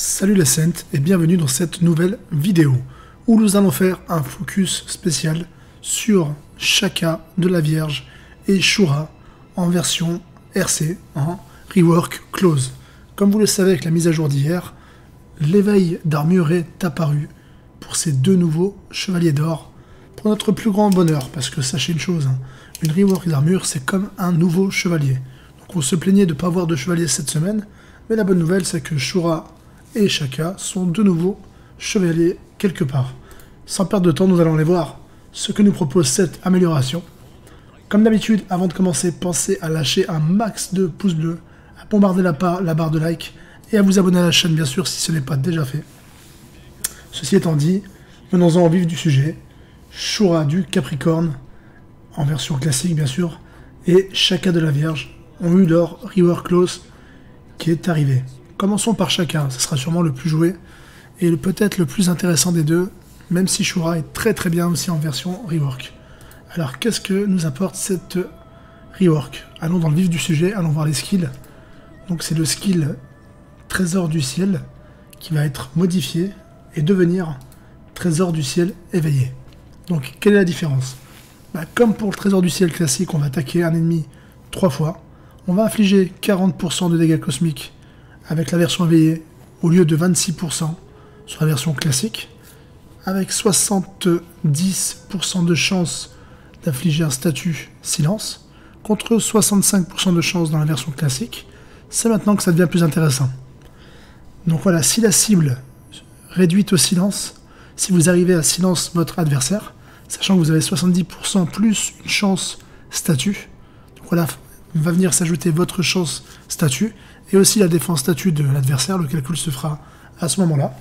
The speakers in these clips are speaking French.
Salut les Saints et bienvenue dans cette nouvelle vidéo où nous allons faire un focus spécial sur Shaka de la Vierge et Shura en version RC, en rework close. Comme vous le savez avec la mise à jour d'hier, l'éveil d'armure est apparu pour ces deux nouveaux chevaliers d'or pour notre plus grand bonheur, parce que sachez une chose, une rework d'armure c'est comme un nouveau chevalier. Donc on se plaignait de ne pas avoir de chevalier cette semaine, mais la bonne nouvelle c'est que Shura et Shaka sont de nouveaux chevaliers quelque part. Sans perdre de temps, nous allons aller voir ce que nous propose cette amélioration. Comme d'habitude, avant de commencer, pensez à lâcher un max de pouces bleus, à bombarder la barre de like et à vous abonner à la chaîne bien sûr si ce n'est pas déjà fait. Ceci étant dit, venons-en au vif du sujet. Shura du Capricorne, en version classique bien sûr, et Shaka de la Vierge ont eu leur rework close qui est arrivé. Commençons par Shaka, ce sera sûrement le plus joué et peut-être le plus intéressant des deux, même si Shura est très bien aussi en version rework. Alors qu'est-ce que nous apporte cette rework? Allons dans le vif du sujet, allons voir les skills. Donc c'est le skill Trésor du Ciel qui va être modifié et devenir Trésor du Ciel éveillé. Donc quelle est la différence? Comme pour le Trésor du Ciel classique, on va attaquer un ennemi 3 fois, on va infliger 40% de dégâts cosmiques avec la version éveillée, au lieu de 26% sur la version classique, avec 70% de chance d'infliger un statut silence, contre 65% de chance dans la version classique. C'est maintenant que ça devient plus intéressant. Donc voilà, si la cible réduite au silence, si vous arrivez à silence votre adversaire, sachant que vous avez 70% plus une chance statut, donc voilà, va venir s'ajouter votre chance statut, et aussi la défense statut de l'adversaire, le calcul se fera à ce moment-là.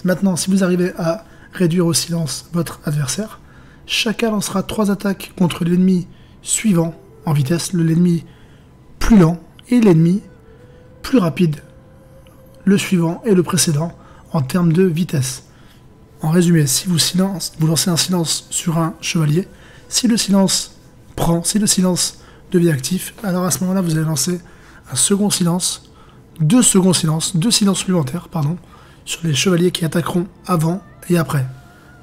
Maintenant, si vous arrivez à réduire au silence votre adversaire, chacun lancera 3 attaques contre l'ennemi suivant en vitesse, l'ennemi plus lent et l'ennemi plus rapide, le suivant et le précédent en termes de vitesse. En résumé, si vous lancez un silence sur un chevalier, si le silence devient actif, alors à ce moment-là, vous allez lancer un second silence, deux silences supplémentaires, sur les chevaliers qui attaqueront avant et après.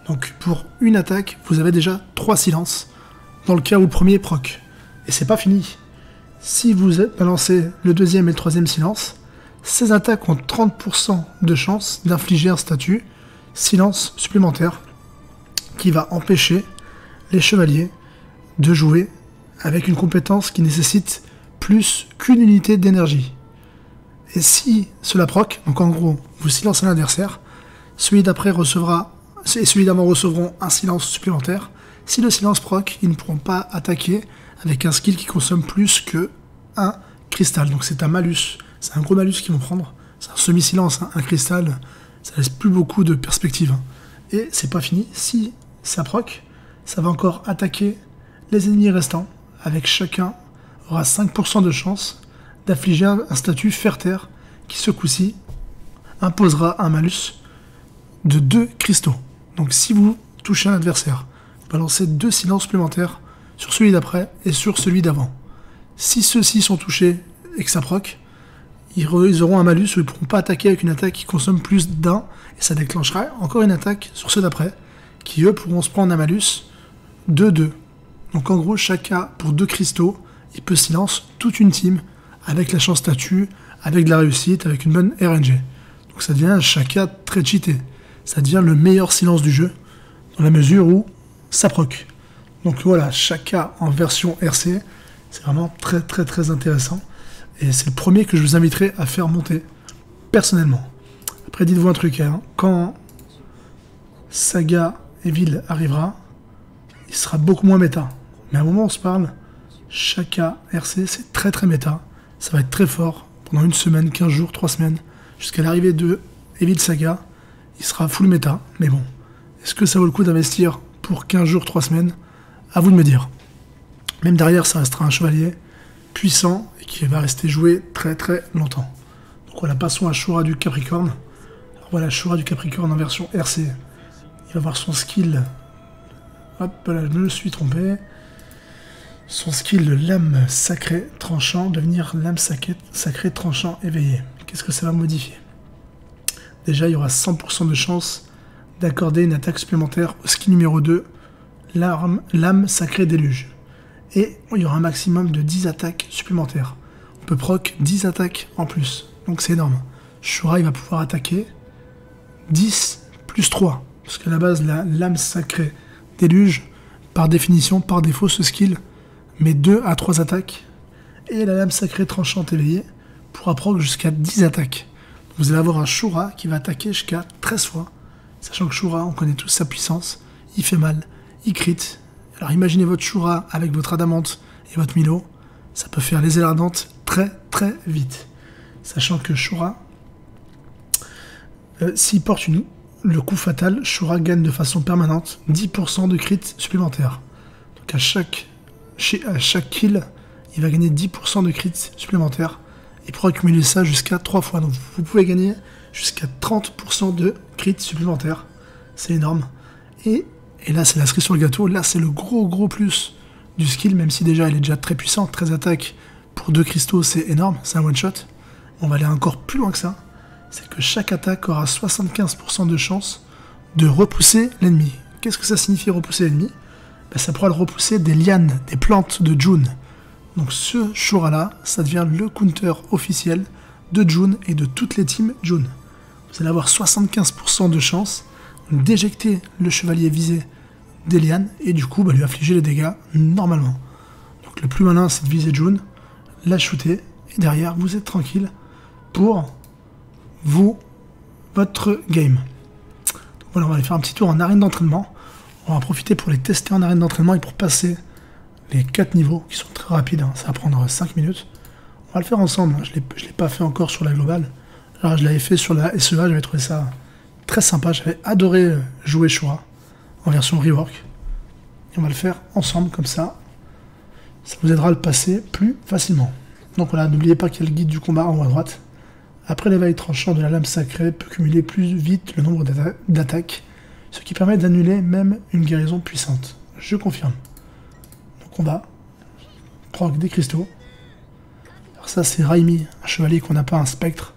Donc pour une attaque, vous avez déjà 3 silences, dans le cas où le premier proc. Et c'est pas fini. Si vous balancez le deuxième et le troisième silence, ces attaques ont 30% de chance d'infliger un statut silence supplémentaire qui va empêcher les chevaliers de jouer avec une compétence qui nécessite plus qu'une unité d'énergie. Et si cela proc, donc en gros, vous silencez l'adversaire, celui d'après recevra, et celui d'avant recevront un silence supplémentaire. Si le silence proc, ils ne pourront pas attaquer avec un skill qui consomme plus que un cristal. Donc c'est un malus, c'est un gros malus qu'ils vont prendre. C'est un semi-silence, un cristal, ça laisse plus beaucoup de perspectives. Et c'est pas fini, si ça proc, ça va encore attaquer les ennemis restants, avec chacun aura 5% de chance d'affliger un statut fer-terre qui, ce coup-ci, imposera un malus de 2 cristaux. Donc si vous touchez un adversaire, balancez 2 silences supplémentaires sur celui d'après et sur celui d'avant. Si ceux-ci sont touchés et que ça proc, ils auront un malus où ils ne pourront pas attaquer avec une attaque qui consomme plus d'un, et ça déclenchera encore une attaque sur ceux d'après, qui eux pourront se prendre un malus de 2. Donc en gros, chacun pour 2 cristaux, il peut silence toute une team avec la chance statut, avec de la réussite, avec une bonne RNG. Donc ça devient un Shaka très cheaté. Ça devient le meilleur silence du jeu, dans la mesure où ça proc. Donc voilà, Shaka en version RC, c'est vraiment très intéressant. Et c'est le premier que je vous inviterai à faire monter, personnellement. Après, dites-vous un truc, quand Saga Evil arrivera, il sera beaucoup moins méta. Mais à un moment où on se parle, Shaka RC, c'est très méta. Ça va être très fort pendant une semaine, 15 jours, 3 semaines. Jusqu'à l'arrivée de Evil Saga, il sera full méta. Mais bon, est-ce que ça vaut le coup d'investir pour 15 jours, 3 semaines? À vous de me dire. Même derrière, ça restera un chevalier puissant et qui va rester joué très longtemps. Donc voilà, passons à Shura du Capricorne. Alors voilà, Shura du Capricorne en version RC. Il va voir son skill. Hop, là, je me suis trompé. Son skill de lame sacrée tranchant, devenir lame sacrée tranchant éveillé. Qu'est-ce que ça va modifier? déjà il y aura 100% de chance d'accorder une attaque supplémentaire au skill numéro 2, l'âme sacrée déluge. Et il y aura un maximum de 10 attaques supplémentaires. On peut proc 10 attaques en plus, donc c'est énorme. Shura il va pouvoir attaquer 10 plus 3, parce qu'à la base l'âme sacrée déluge, par définition, par défaut ce skill, met 2 à 3 attaques, et la lame sacrée tranchante éveillée pourra proc jusqu'à 10 attaques. Vous allez avoir un Shura qui va attaquer jusqu'à 13 fois, sachant que Shura, on connaît tous sa puissance, il fait mal, il crit. Alors imaginez votre Shura avec votre Adamante et votre Milo, ça peut faire les ailes ardentes très très vite. Sachant que Shura, s'il porte le coup fatal, Shura gagne de façon permanente 10% de crit supplémentaire. Donc à chaque kill, il va gagner 10% de crit supplémentaire. Et pour accumuler ça jusqu'à 3 fois. Donc vous pouvez gagner jusqu'à 30% de crit supplémentaire. C'est énorme. Et là, c'est la cerise sur le gâteau. Là, c'est le gros plus du skill, même si déjà, il est déjà très puissant. 13 attaques pour 2 cristaux, c'est énorme. C'est un one-shot. On va aller encore plus loin que ça. C'est que chaque attaque aura 75% de chance de repousser l'ennemi. Qu'est-ce que ça signifie repousser l'ennemi? Ça pourra le repousser des lianes, des plantes de June. Donc ce Shura-là, ça devient le counter officiel de June et de toutes les teams June. Vous allez avoir 75% de chance d'éjecter le chevalier visé des lianes et du coup lui affliger les dégâts normalement. Donc le plus malin, c'est de viser June, la shooter, et derrière, vous êtes tranquille pour votre game. Donc voilà, on va aller faire un petit tour en arène d'entraînement. On va en profiter pour les tester en arène d'entraînement et pour passer les 4 niveaux qui sont très rapides, hein. Ça va prendre 5 minutes. On va le faire ensemble, hein. Je l'ai pas fait encore sur la globale. Alors je l'avais fait sur la SEA, j'avais trouvé ça très sympa. J'avais adoré jouer Shura en version rework. Et on va le faire ensemble comme ça. Ça vous aidera à le passer plus facilement. Donc voilà, n'oubliez pas qu'il y a le guide du combat en haut à droite. Après l'éveil tranchant de la lame sacrée peut cumuler plus vite le nombre d'attaques, ce qui permet d'annuler même une guérison puissante. Je confirme. Donc on va proc des cristaux. Alors ça c'est Raimi, un chevalier qu'on n'a pas, un spectre,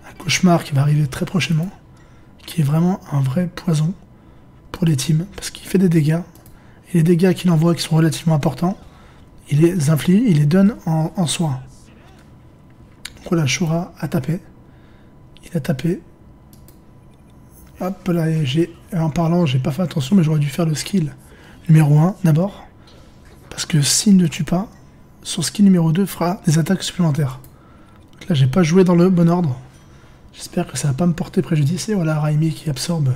un cauchemar qui va arriver très prochainement, qui est vraiment un vrai poison pour les teams, parce qu'il fait des dégâts, et les dégâts qu'il envoie qui sont relativement importants, il les inflige, il les donne en soin. Donc voilà, Shura a tapé. Il a tapé. Hop là, en parlant, j'ai pas fait attention, mais j'aurais dû faire le skill numéro 1 d'abord. Parce que s'il ne tue pas, son skill numéro 2 fera des attaques supplémentaires. Donc là, j'ai pas joué dans le bon ordre. J'espère que ça va pas me porter préjudice. Et voilà, Raimi qui absorbe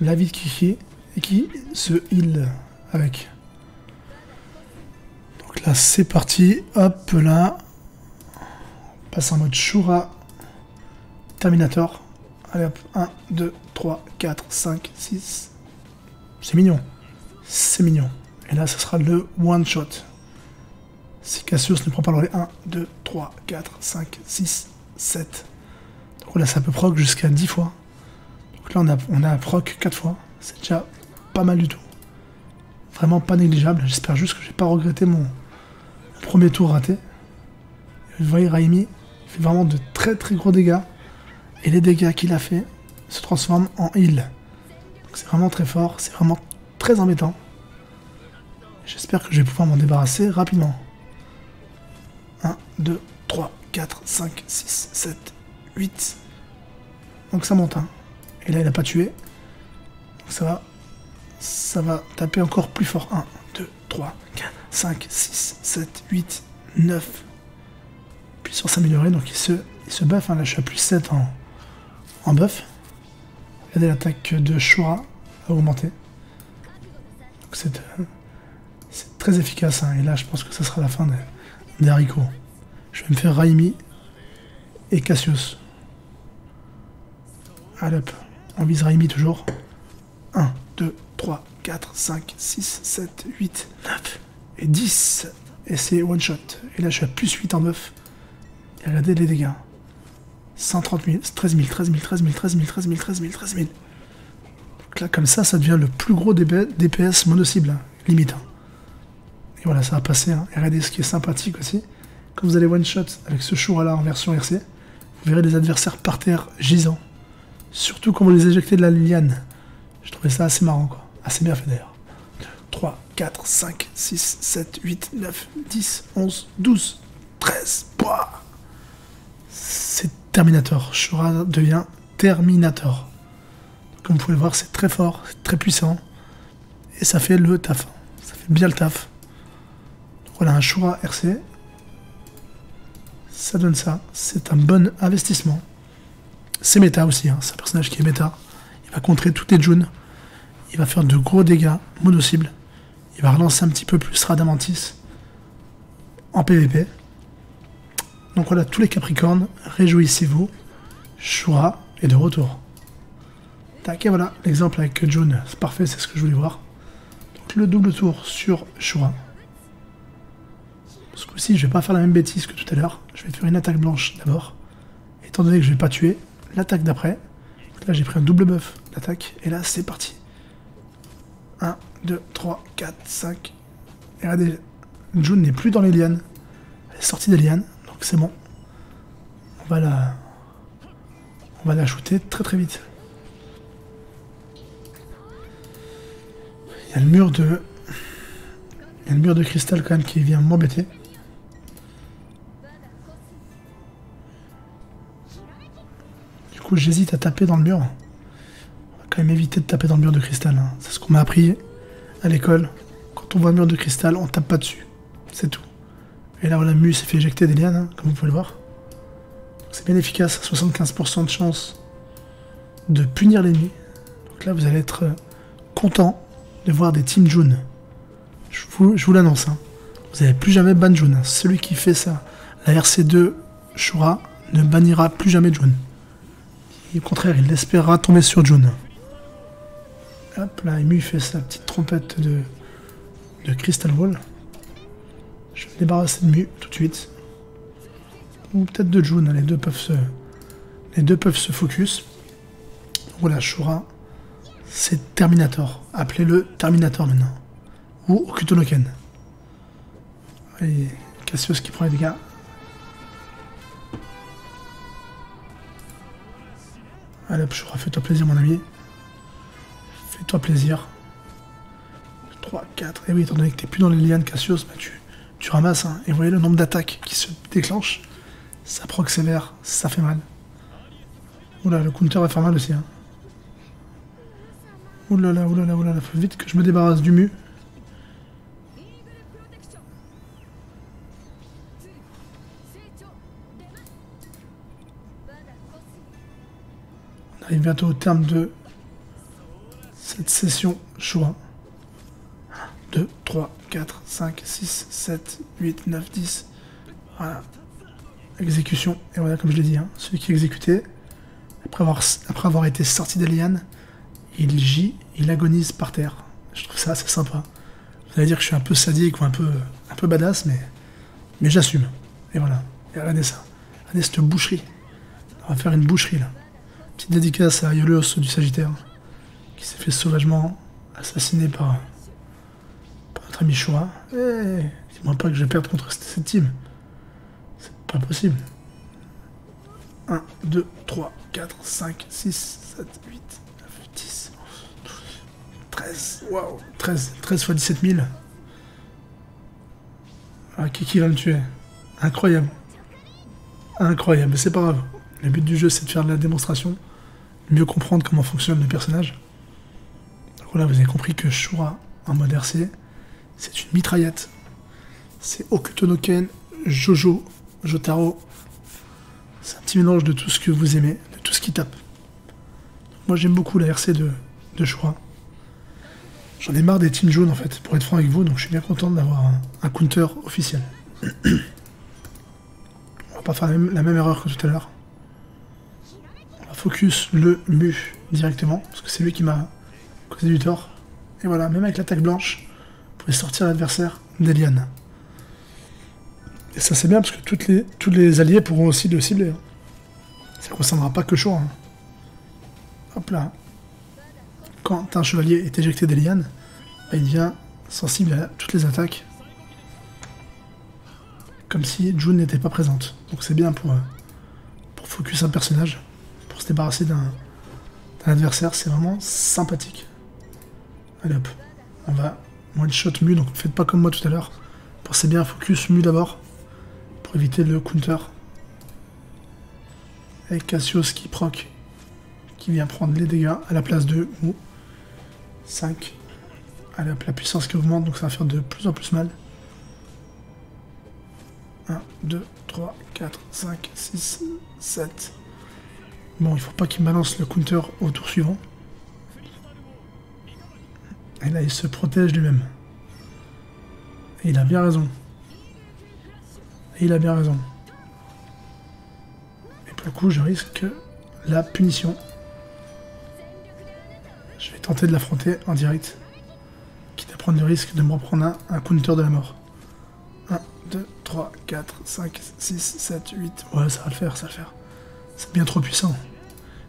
la vie de Kiki et qui se heal avec. Donc là, c'est parti. Hop là. On passe en mode Shura Terminator. Allez hop. 1, 2, 3, 4, 5, 6. C'est mignon. C'est mignon. Et là, ce sera le one shot. Si Cassius ne prend pas le relais. 1, 2, 3, 4, 5, 6, 7. Donc là, ça peut proc jusqu'à 10 fois. Donc là, on a proc 4 fois. C'est déjà pas mal du tout. Vraiment pas négligeable. J'espère juste que j'ai pas regretté mon premier tour raté. Vous voyez, Raimi fait vraiment de très très gros dégâts. Et les dégâts qu'il a fait se transforment en heal. C'est vraiment très fort. C'est vraiment très embêtant. J'espère que je vais pouvoir m'en débarrasser rapidement. 1, 2, 3, 4, 5, 6, 7, 8. Donc ça monte. Hein. Et là, il n'a pas tué. Donc ça va taper encore plus fort. 1, 2, 3, 4, 5, 6, 7, 8, 9. Puis sur s'améliorer, donc il se buff. Hein. Là, je suis à plus 7 en buff. Regardez, l'attaque de Shura a augmenté. Donc c'est très efficace. Hein. Et là, je pense que ça sera la fin des haricots. Je vais me faire Raimi et Cassius. Allez hop, on vise Raimi toujours. 1, 2, 3, 4, 5, 6, 7, 8, 9 et 10. Et c'est one shot. Et là, je suis à plus 8 en buff. Et regardez les dégâts. 130 000, 13 000, 13 000, 13 000, 13 000, 13 000, 13 000, 13 000. Donc là, comme ça devient le plus gros DPS mono-cible, hein, limite. Hein. Et voilà, ça va passer. Hein. Et regardez ce qui est sympathique aussi. Quand vous allez one-shot avec ce Shura là en version RC, vous verrez les adversaires par terre gisants. Surtout quand vous les éjectez de la liane. Je trouvais ça assez marrant, quoi. Assez bien fait d'ailleurs. 3, 4, 5, 6, 7, 8, 9, 10, 11, 12, 13. Pouah, c'est Terminator. Shura devient Terminator. Comme vous pouvez le voir, c'est très fort, c'est très puissant. Et ça fait le taf. Ça fait bien le taf. Donc voilà, un Shura RC. Ça donne ça. C'est un bon investissement. C'est méta aussi, hein. C'est un personnage qui est méta. Il va contrer toutes les Junes. Il va faire de gros dégâts mono-cible. Il va relancer un petit peu plus Radamantis en PvP. Donc voilà, tous les Capricornes, réjouissez-vous. Shura est de retour. Tac, et voilà, l'exemple avec June, c'est parfait, c'est ce que je voulais voir. Donc le double tour sur Shura. Ce coup-ci, je vais pas faire la même bêtise que tout à l'heure. Je vais faire une attaque blanche d'abord. Étant donné que je vais pas tuer, l'attaque d'après. Là, j'ai pris un double buff d'attaque. Et là, c'est parti. 1, 2, 3, 4, 5. Et regardez, June n'est plus dans les lianes. Elle est sortie des lianes, donc c'est bon. On va la shooter très très vite. Il y a le mur de cristal quand même qui vient m'embêter. Du coup j'hésite à taper dans le mur. On va quand même éviter de taper dans le mur de cristal, hein. C'est ce qu'on m'a appris à l'école. Quand on voit un mur de cristal, on tape pas dessus. C'est tout. Et là la Mu s'est fait éjecter des lianes, hein, comme vous pouvez le voir. C'est bien efficace, 75% de chance de punir l'ennemi. Donc là vous allez être content de voir des Team June. Je vous l'annonce, hein. Vous n'allez plus jamais ban June. Celui qui fait ça, la RC2 Shura, ne bannira plus jamais June. Et au contraire, il espérera tomber sur June. Hop là, Emu fait sa petite trompette de Crystal Wall. Je vais me débarrasser de Mu tout de suite. Ou peut-être de June, les deux peuvent se focus. Voilà, Shura. C'est Terminator. Appelez-le Terminator maintenant. Ou Okuto no Ken. Et Cassius qui prend les dégâts. Allez hop, Shura, fais-toi plaisir mon ami. Fais-toi plaisir. 3, 4. Et oui, étant donné que t'es plus dans les lianes, Cassius, bah tu ramasses. Hein. Et vous voyez le nombre d'attaques qui se déclenchent. Ça proc sévère, ça fait mal. Oula, le counter va faire mal aussi. Hein. Oulala, oulala, oulala, faut vite que je me débarrasse du Mu. On arrive bientôt au terme de cette session Shura. 1, 2, 3, 4, 5, 6, 7, 8, 9, 10. Voilà. Exécution. Et voilà, comme je l'ai dit, hein, celui qui est exécuté, après avoir été sorti des lianes, il gît, il agonise par terre. Je trouve ça assez sympa. Vous allez dire que je suis un peu sadique ou un peu badass, mais j'assume. Et voilà. Et regardez ça. Regardez cette boucherie. On va faire une boucherie là. Petite dédicace à Yoleos du Sagittaire, qui s'est fait sauvagement assassiner par notre ami Shura. Dis-moi pas que je vais perdre contre cette team. C'est pas possible. 1, 2, 3, 4, 5, 6, 7, 8, 9, 10, 12, 13. Waouh, 13 fois 17 000. Ah, qui va me tuer? Incroyable. Incroyable, mais c'est pas grave. Le but du jeu, c'est de faire de la démonstration, mieux comprendre comment fonctionne le personnage. Donc voilà, vous avez compris que Shura, en mode RC, c'est une mitraillette. C'est Okuto no Ken, Jojo, Jotaro. C'est un petit mélange de tout ce que vous aimez, de tout ce qui tape. Moi, j'aime beaucoup la RC de Shura. J'en ai marre des Team June, en fait, pour être franc avec vous, donc je suis bien content d'avoir un counter officiel. On va pas faire la même erreur que tout à l'heure. On va focus le Mu directement, parce que c'est lui qui m'a causé du tort. Et voilà, même avec l'attaque blanche, vous pouvez sortir l'adversaire des lianes. Et ça c'est bien, parce que tous les alliés pourront aussi le cibler. Hein. Ça ne concernera pas que Shura. Hein. Hop là. Quand un chevalier est éjecté des lianes, bah, il devient sensible à toutes les attaques. Comme si June n'était pas présente. Donc c'est bien pour focus un personnage, pour se débarrasser d'un adversaire, c'est vraiment sympathique. Allez hop, on va one-shot Mu, donc faites pas comme moi tout à l'heure. Pensez bien à focus Mu d'abord, pour éviter le counter. Et Cassius qui proc, qui vient prendre les dégâts à la place de Mu. 5. Allez hop, la puissance qui augmente, donc ça va faire de plus en plus mal. 1, 2, 3, 4, 5, 6, 7. Bon, il faut pas qu'il balance le counter au tour suivant. Et là, il se protège lui-même. Et il a bien raison. Et il a bien raison. Et pour le coup, je risque la punition. Je vais tenter de l'affronter en direct. Quitte à prendre le risque de me reprendre un counter de la mort. 1, 2, 3, 4, 5, 6, 7, 8. Ouais, ça va le faire, ça va le faire. C'est bien trop puissant.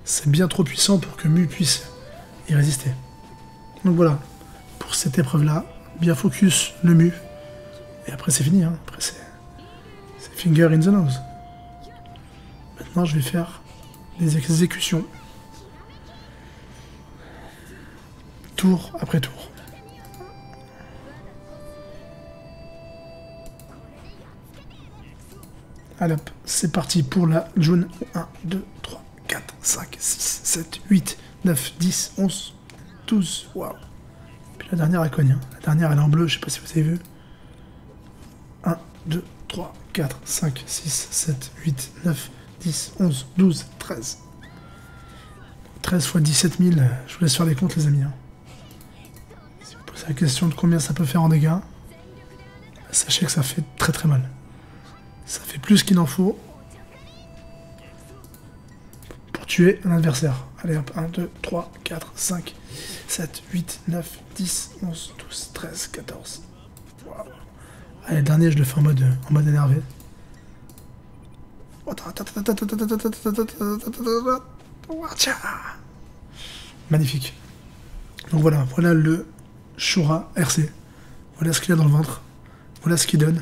C'est bien trop puissant pour que Mu puisse y résister. Donc voilà. Pour cette épreuve-là, bien focus le Mu. Et après, c'est fini. Hein. Après, c'est finger in the nose. Maintenant, je vais faire des exécutions. Tour après tour. Allez hop, c'est parti pour la June. 1, 2, 3, 4, 5, 6, 7, 8, 9, 10, 11, 12. Waouh. Puis la dernière, elle cogne. Hein. La dernière, elle est en bleu, je sais pas si vous avez vu. 1, 2, 3, 4, 5, 6, 7, 8, 9, 10, 11, 12, 13. 13 fois 17 000, je vous laisse faire les comptes, les amis. Hein. Si vous posez la question de combien ça peut faire en dégâts, sachez que ça fait très très mal. Ça fait plus qu'il en faut pour tuer un adversaire. Allez hop, 1, 2, 3, 4, 5, 7, 8, 9, 10, 11, 12, 13, 14. Wow. Allez, le dernier, je le fais en mode énervé. Magnifique. Donc voilà, voilà le Shura RC. Voilà ce qu'il y a dans le ventre. Voilà ce qu'il donne.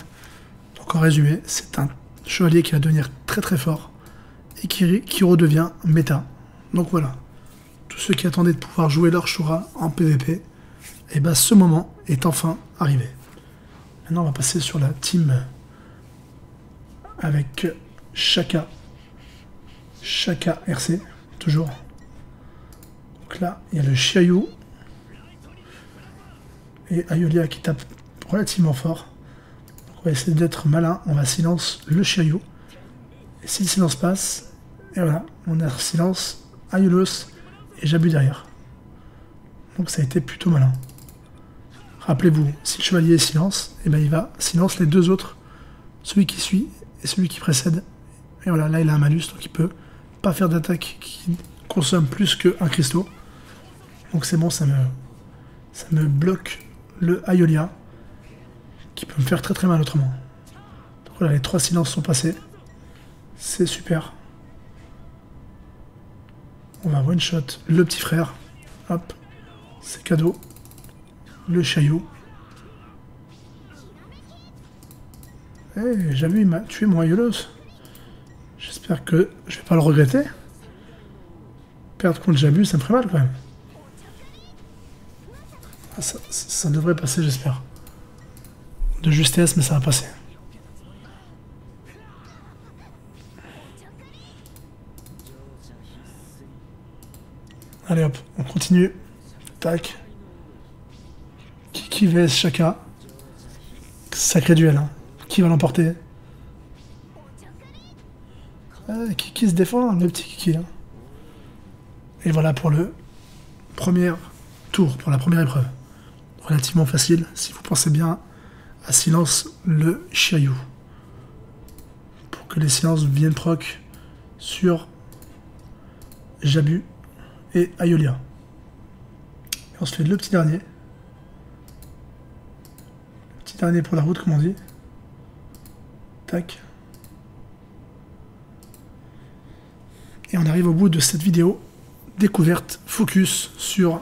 Donc en résumé, c'est un chevalier qui va devenir très très fort et qui redevient méta. Donc voilà, tous ceux qui attendaient de pouvoir jouer leur Shura en PvP, et ben ce moment est enfin arrivé. Maintenant on va passer sur la team avec Shaka RC, toujours. Donc là, il y a le Xiaoyu et Ayolia qui tape relativement fort. On va essayer d'être malin, on va silence le Xiaoyu. Et si le silence passe, et voilà, on a silence Aiolos et Jabu derrière. Donc ça a été plutôt malin. Rappelez-vous, si le chevalier est silence, et ben il va silence les deux autres, celui qui suit et celui qui précède. Et voilà, là il a un malus, donc il peut pas faire d'attaque qui consomme plus qu'un cristaux. Donc c'est bon, ça me bloque le Aiolia, qui peut me faire très très mal autrement. Donc voilà, les 3 silences sont passés. C'est super. On va one shot le petit frère. Hop, c'est cadeau. Le Xiaoyu. Eh, Jabu, il m'a tué mon Aiolos. J'espère que je vais pas le regretter. Perdre contre Jabu, ça me ferait mal quand même. Ah, ça devrait passer, j'espère. De justesse, mais ça va passer. Allez hop, on continue. Tac. Qui vs Shaka. Sacré duel, hein. Qui va l'emporter? Qui se défend, le petit Kiki, là. Et voilà pour le premier tour, pour la première épreuve. Relativement facile, si vous pensez bien à silence le Xiaoyu. Pour que les silences viennent proc sur Jabu et Aiolia. Et on se fait le petit dernier. Petit dernier pour la route, comme on dit. Tac. Et on arrive au bout de cette vidéo découverte, focus sur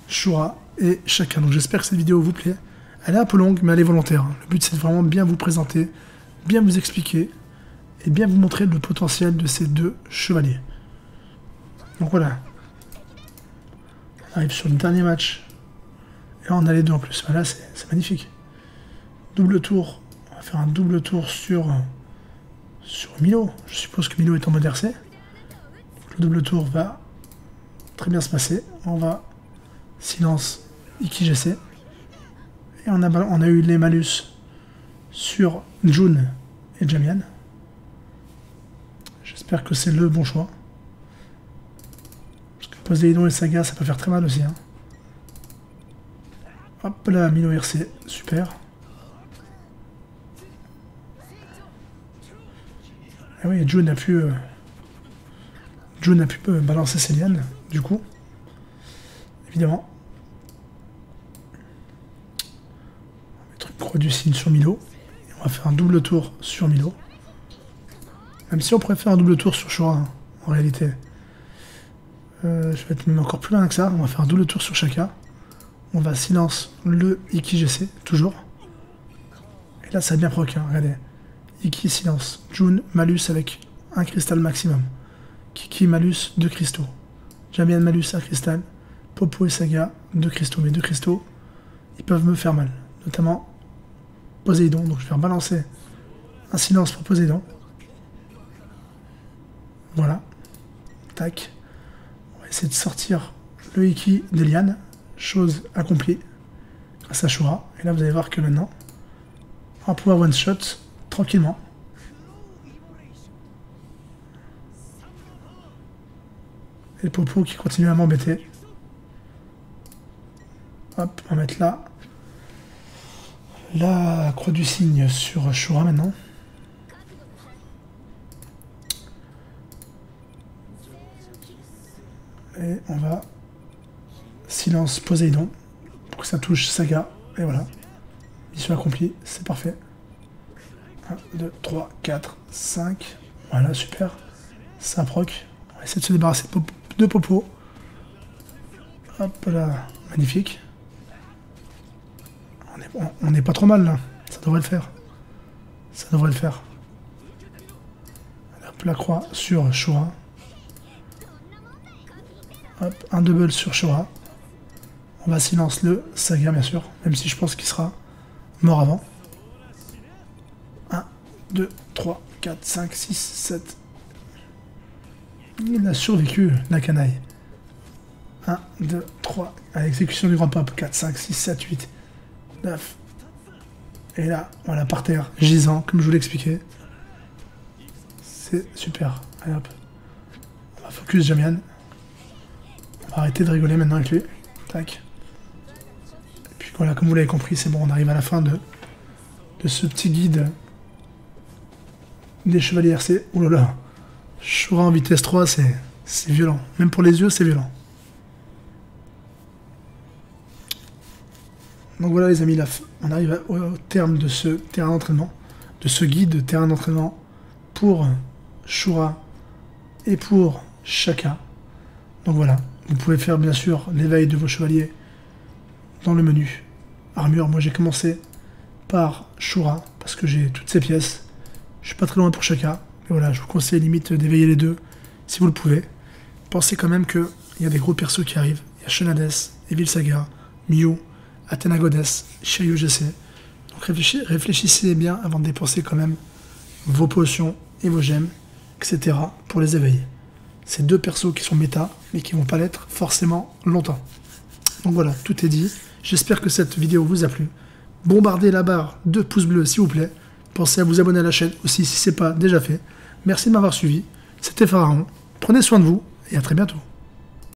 Shura et Shaka. Donc j'espère que cette vidéo vous plaît. Elle est un peu longue, mais elle est volontaire. Le but, c'est de vraiment bien vous présenter, bien vous expliquer, et bien vous montrer le potentiel de ces deux chevaliers. Donc voilà. On arrive sur le dernier match. Et là, on a les deux en plus. Voilà, c'est magnifique. Double tour. On va faire un double tour sur Milo. Je suppose que Milo est en mode RC. Le double tour va très bien se passer. On va silence Iki GC. Et on a eu les malus sur June et Jamian. J'espère que c'est le bon choix. Parce que Poséidon et Saga, ça peut faire très mal aussi. Hein. Hop là, Milo RC, super. Et oui, June a pu balancer ses lianes, du coup. Évidemment. On va mettre une croix du cygne sur Milo. Et on va faire un double tour sur Milo. Même si on pourrait faire un double tour sur Shura, hein, en réalité. Je vais être même encore plus loin que ça. On va faire un double tour sur Shaka. On va silence le Iki GC, toujours. Et là, ça a bien proc, hein, regardez. Iki silence. June, malus avec un cristal maximum. Kiki, malus, 2 cristaux. Jamian, malus, 1 cristal. Popo et Saga, 2 cristaux. Mais 2 cristaux, ils peuvent me faire mal. Notamment Poséidon. Donc je vais faire balancer un silence pour Poséidon. Voilà. Tac. On va essayer de sortir le Iki des lianes. Chose accomplie grâce à Shura. Et là, vous allez voir que maintenant, on va pouvoir one-shot tranquillement. Et Popo qui continue à m'embêter. Hop, on va mettre là la croix du cygne sur Shura maintenant. Et on va silence Poséidon pour que ça touche Saga. Et voilà. Mission accomplie, c'est parfait. 1, 2, 3, 4, 5. Voilà, super. Ça proc. On va essayer de se débarrasser de Popo. Hop là, magnifique. On n'est pas trop mal là. Ça devrait le faire. Ça devrait le faire. Hop, la croix sur Shura. Hop, un double sur Shura. On va silence le Saga, bien sûr. Même si je pense qu'il sera mort avant. 1, 2, 3, 4, 5, 6, 7. Il a survécu, la canaille. 1, 2, 3. À l'exécution du grand pop. 4, 5, 6, 7, 8, 9. Et là, voilà, par terre, gisant, comme je vous l'ai expliqué. C'est super. Allez hop. On va focus Jamian. On va arrêter de rigoler maintenant avec lui. Tac. Et puis voilà, comme vous l'avez compris, c'est bon, on arrive à la fin de ce petit guide des chevaliers RC. Ouh là là. Shura en vitesse 3, c'est violent. Même pour les yeux, c'est violent. Donc voilà les amis, là, on arrive au terme de ce terrain d'entraînement, de ce guide de terrain d'entraînement pour Shura et pour Shaka. Donc voilà, vous pouvez faire bien sûr l'éveil de vos chevaliers dans le menu armure. Moi j'ai commencé par Shura parce que j'ai toutes ces pièces. Je suis pas très loin pour Shaka. Mais voilà, je vous conseille limite d'éveiller les deux si vous le pouvez. Pensez quand même qu'il y a des gros persos qui arrivent. Il y a Shonades, Evil Saga, Miu, Athena Goddess, Shiryu GC. Donc réfléchissez bien avant de dépenser quand même vos potions et vos gemmes, etc. pour les éveiller. C'est deux persos qui sont méta, mais qui vont pas l'être forcément longtemps. Donc voilà, tout est dit. J'espère que cette vidéo vous a plu. Bombardez la barre de pouces bleus s'il vous plaît. Pensez à vous abonner à la chaîne aussi si ce n'est pas déjà fait. Merci de m'avoir suivi. C'était Pharaon. Prenez soin de vous et à très bientôt.